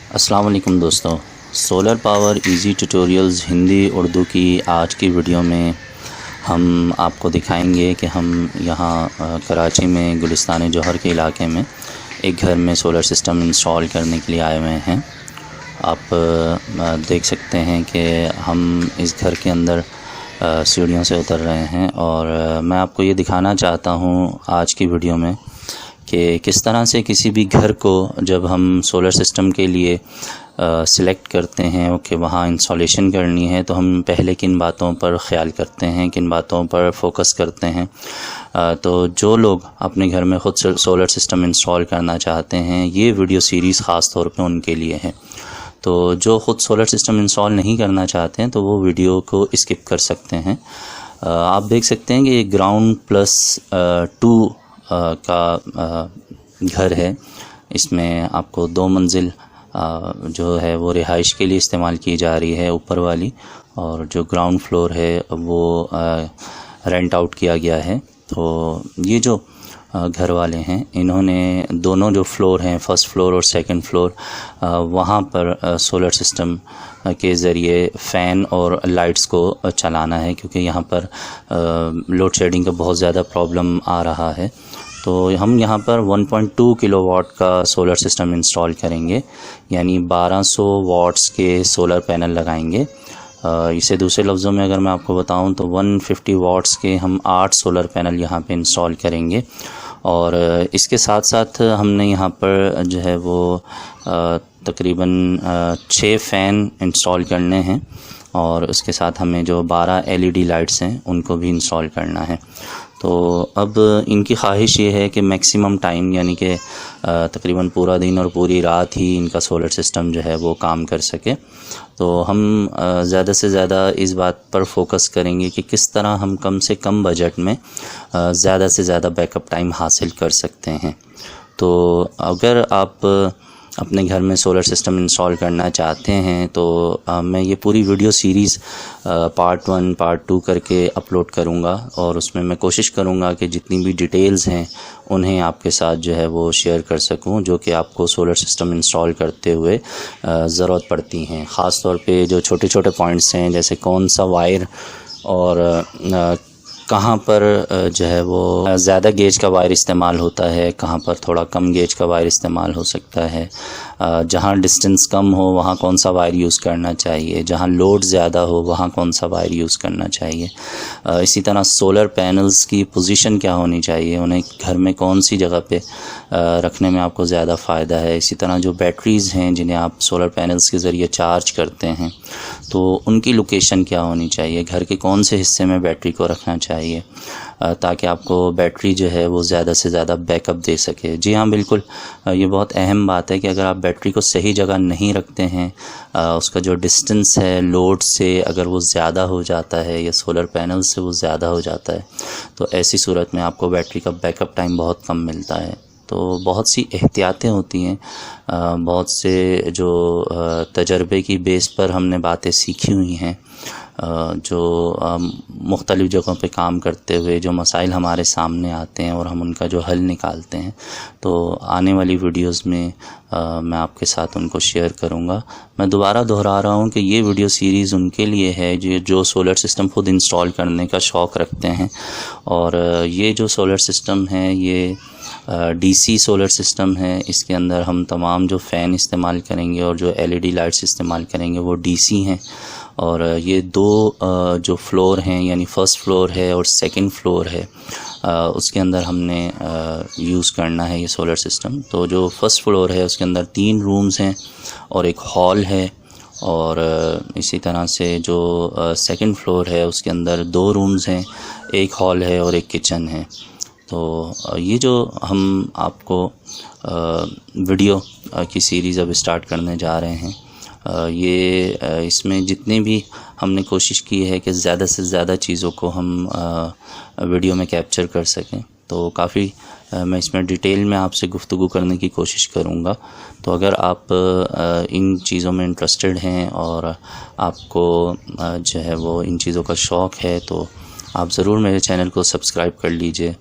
अस्सलाम वालेकुम दोस्तों, solar power easy tutorials Hindi Urdu की आज की वीडियो में हम आपको दिखाएंगे कि हम यहाँ कराची में गुलिस्तान जौहर के इलाके में एक घर में सोलर सिस्टम इंस्टॉल करने के लिए आए हुए हैं। आप देख सकते हैं कि हम इस घर के अंदर सीढ़ियों से उतर रहे हैं और मैं आपको ये दिखाना चाहता हूँ आज की वीडियो में कि किस तरह से किसी भी घर को जब हम सोलर सिस्टम के लिए सिलेक्ट करते हैं कि वहाँ इंस्टॉलेशन करनी है तो हम पहले किन बातों पर ख्याल करते हैं, किन बातों पर फोकस करते हैं। तो जो लोग अपने घर में ख़ुद सोलर सिस्टम इंस्टॉल करना चाहते हैं, ये वीडियो सीरीज़ ख़ास तौर पे उनके लिए है। तो जो ख़ुद सोलर सिस्टम इंस्टॉल नहीं करना चाहते हैं तो वो वीडियो को स्किप कर सकते हैं। आप देख सकते हैं कि ये ग्राउंड +2 का घर है। इसमें आपको 2 मंजिल जो है वो रिहाइश के लिए इस्तेमाल की जा रही है ऊपर वाली, और जो ग्राउंड फ्लोर है वो रेंट आउट किया गया है। तो ये जो घर वाले हैं, इन्होंने दोनों जो फ्लोर हैं, फर्स्ट फ्लोर और सेकंड फ्लोर, वहाँ पर सोलर सिस्टम के ज़रिए फ़ैन और लाइट्स को चलाना है, क्योंकि यहाँ पर लोड शेडिंग का बहुत ज़्यादा प्रॉब्लम आ रहा है। तो हम यहाँ पर 1.2 किलोवाट का सोलर सिस्टम इंस्टॉल करेंगे, यानी 1200 वाट्स के सोलर पैनल लगाएंगे। इसे दूसरे लफ्ज़ों में अगर मैं आपको बताऊं तो 150 वाट्स के हम 8 सोलर पैनल यहाँ पे इंस्टॉल करेंगे। और इसके साथ साथ हमने यहाँ पर जो है वो तकरीबन 6 फ़ैन इंस्टॉल करने हैं, और उसके साथ हमें जो 12 LED लाइट्स हैं उनको भी इंस्टॉल करना है। तो अब इनकी ख्वाहिश ये है कि मैक्सिमम टाइम, यानी कि तकरीबन पूरा दिन और पूरी रात ही इनका सोलर सिस्टम जो है वो काम कर सके। तो हम ज़्यादा से ज़्यादा इस बात पर फोकस करेंगे कि किस तरह हम कम से कम बजट में ज़्यादा से ज़्यादा बैकअप टाइम हासिल कर सकते हैं। तो अगर आप अपने घर में सोलर सिस्टम इंस्टॉल करना चाहते हैं तो मैं ये पूरी वीडियो सीरीज़ पार्ट 1 पार्ट 2 करके अपलोड करूँगा, और उसमें मैं कोशिश करूँगा कि जितनी भी डिटेल्स हैं उन्हें आपके साथ जो है वो शेयर कर सकूँ, जो कि आपको सोलर सिस्टम इंस्टॉल करते हुए ज़रूरत पड़ती हैं। ख़ास तौर पे जो छोटे छोटे पॉइंट्स हैं, जैसे कौन सा वायर और कहाँ पर जो है वो ज़्यादा गेज का वायर इस्तेमाल होता है, कहाँ पर थोड़ा कम गेज का वायर इस्तेमाल हो सकता है, जहाँ डिस्टेंस कम हो वहाँ कौन सा वायर यूज़ करना चाहिए, जहाँ लोड ज़्यादा हो वहाँ कौन सा वायर यूज़ करना चाहिए। इसी तरह सोलर पैनल्स की पोजीशन क्या होनी चाहिए, उन्हें घर में कौन सी जगह पे रखने में आपको ज़्यादा फ़ायदा है। इसी तरह जो बैटरीज़ हैं जिन्हें आप सोलर पैनल्स के ज़रिए चार्ज करते हैं, तो उनकी लोकेशन क्या होनी चाहिए, घर के कौन से हिस्से में बैटरी को रखना चाहिए ताकि आपको बैटरी जो है वो ज़्यादा से ज़्यादा बैकअप दे सके। जी हाँ, बिल्कुल, ये बहुत अहम बात है कि अगर आप बैटरी को सही जगह नहीं रखते हैं, उसका जो डिस्टेंस है लोड से अगर वो ज़्यादा हो जाता है या सोलर पैनल से वो ज़्यादा हो जाता है, तो ऐसी सूरत में आपको बैटरी का बैकअप टाइम बहुत कम मिलता है। तो बहुत सी एहतियातें होती हैं, बहुत से जो तजर्बे की बेस पर हमने बातें सीखी हुई हैं, जो मुख्तलिफ़ जगहों पे काम करते हुए जो मसाइल हमारे सामने आते हैं और हम उनका जो हल निकालते हैं। तो आने वाली वीडियोस में मैं आपके साथ उनको शेयर करूंगा। मैं दोबारा दोहरा रहा हूं कि ये वीडियो सीरीज़ उनके लिए है जो सोलर सिस्टम खुद इंस्टॉल करने का शौक़ रखते हैं। और ये जो सोलर सिस्टम है ये DC सोलर सिस्टम है। इसके अंदर हम तमाम जो फ़ैन इस्तेमाल करेंगे और जो LED लाइट्स इस्तेमाल करेंगे वो DC हैं। और ये 2 जो फ्लोर हैं, यानी फर्स्ट फ्लोर है और सेकंड फ्लोर है, उसके अंदर हमने यूज़ करना है ये सोलर सिस्टम। तो जो फर्स्ट फ्लोर है उसके अंदर 3 रूम्स हैं और एक हॉल है, और इसी तरह से जो सेकंड फ्लोर है उसके अंदर 2 रूम्स हैं, एक हॉल है और एक किचन है। तो ये जो हम आपको वीडियो की सीरीज़ अब स्टार्ट करने जा रहे हैं, ये इसमें जितने भी हमने कोशिश की है कि ज़्यादा से ज़्यादा चीज़ों को हम वीडियो में कैप्चर कर सकें। तो काफ़ी मैं इसमें डिटेल में आपसे गुफ्तगू करने की कोशिश करूँगा। तो अगर आप इन चीज़ों में इंटरेस्टेड हैं और आपको जो है वो इन चीज़ों का शौक़ है, तो आप ज़रूर मेरे चैनल को सब्सक्राइब कर लीजिए।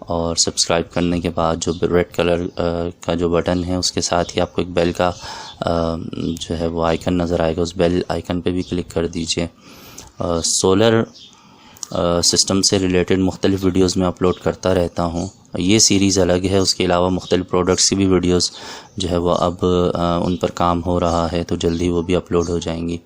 और सब्सक्राइब करने के बाद जो रेड कलर का जो बटन है उसके साथ ही आपको एक बेल का जो है वो आइकन नज़र आएगा, उस बेल आइकन पे भी क्लिक कर दीजिए। सोलर सिस्टम से रिलेटेड मुख्तलिफ़ वीडियोज़ मैं अपलोड करता रहता हूँ। ये सीरीज़ अलग है, उसके अलावा मुख्तलिफ़ प्रोडक्ट्स की भी वीडियोज़ जो है वो अब उन पर काम हो रहा है, तो जल्दी वो भी अपलोड हो जाएंगी।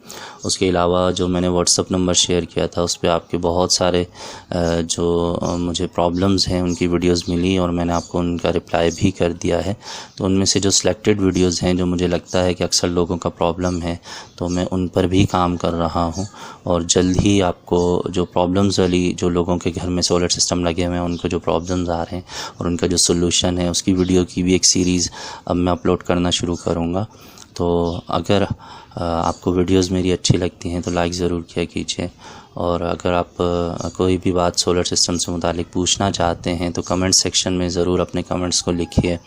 उसके अलावा जो मैंने व्हाट्सअप नंबर शेयर किया था उस पे आपके बहुत सारे जो मुझे प्रॉब्लम्स हैं उनकी वीडियोज़ मिली और मैंने आपको उनका रिप्लाई भी कर दिया है। तो उनमें से जो सिलेक्टेड वीडियोज़ हैं जो मुझे लगता है कि अक्सर लोगों का प्रॉब्लम है, तो मैं उन पर भी काम कर रहा हूँ और जल्द ही आपको जो प्रॉब्लम्स वाली जो लोगों के घर में सोलर सिस्टम लगे हुए हैं उनको जो प्रॉब्लम्स आ रहे हैं और उनका जो सोल्यूशन है उसकी वीडियो की भी एक सीरीज़ अब मैं अपलोड करना शुरू करूँगा। तो अगर आपको वीडियोज़ मेरी अच्छी लगती हैं तो लाइक ज़रूर किया कीजिए, और अगर आप कोई भी बात सोलर सिस्टम से मुतालिक पूछना चाहते हैं तो कमेंट सेक्शन में ज़रूर अपने कमेंट्स को लिखिए।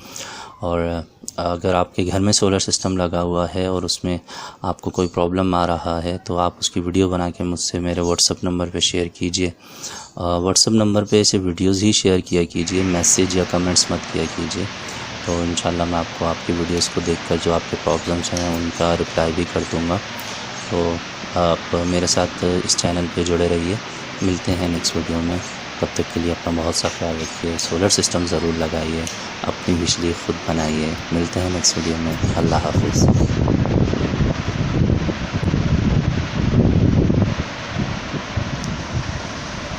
और अगर आपके घर में सोलर सिस्टम लगा हुआ है और उसमें आपको कोई प्रॉब्लम आ रहा है तो आप उसकी वीडियो बना के मुझसे मेरे व्हाट्सअप नंबर पे शेयर कीजिए। व्हाट्सअप नंबर पे ऐसे वीडियोज़ ही शेयर किया कीजिए, मैसेज या कमेंट्स मत किया कीजिए। तो इंशाल्लाह मैं आपको आपकी वीडियोस को देखकर जो आपके प्रॉब्लम्स हैं उनका रिप्लाई भी कर दूंगा। तो आप मेरे साथ इस चैनल पे जुड़े रहिए। मिलते हैं नेक्स्ट वीडियो में, तब तक के लिए अपना बहुत सा ख्याल रखिए। सोलर सिस्टम ज़रूर लगाइए, अपनी बिजली खुद बनाइए। मिलते हैं नेक्स्ट वीडियो में। अल्लाह हाफ़िज़।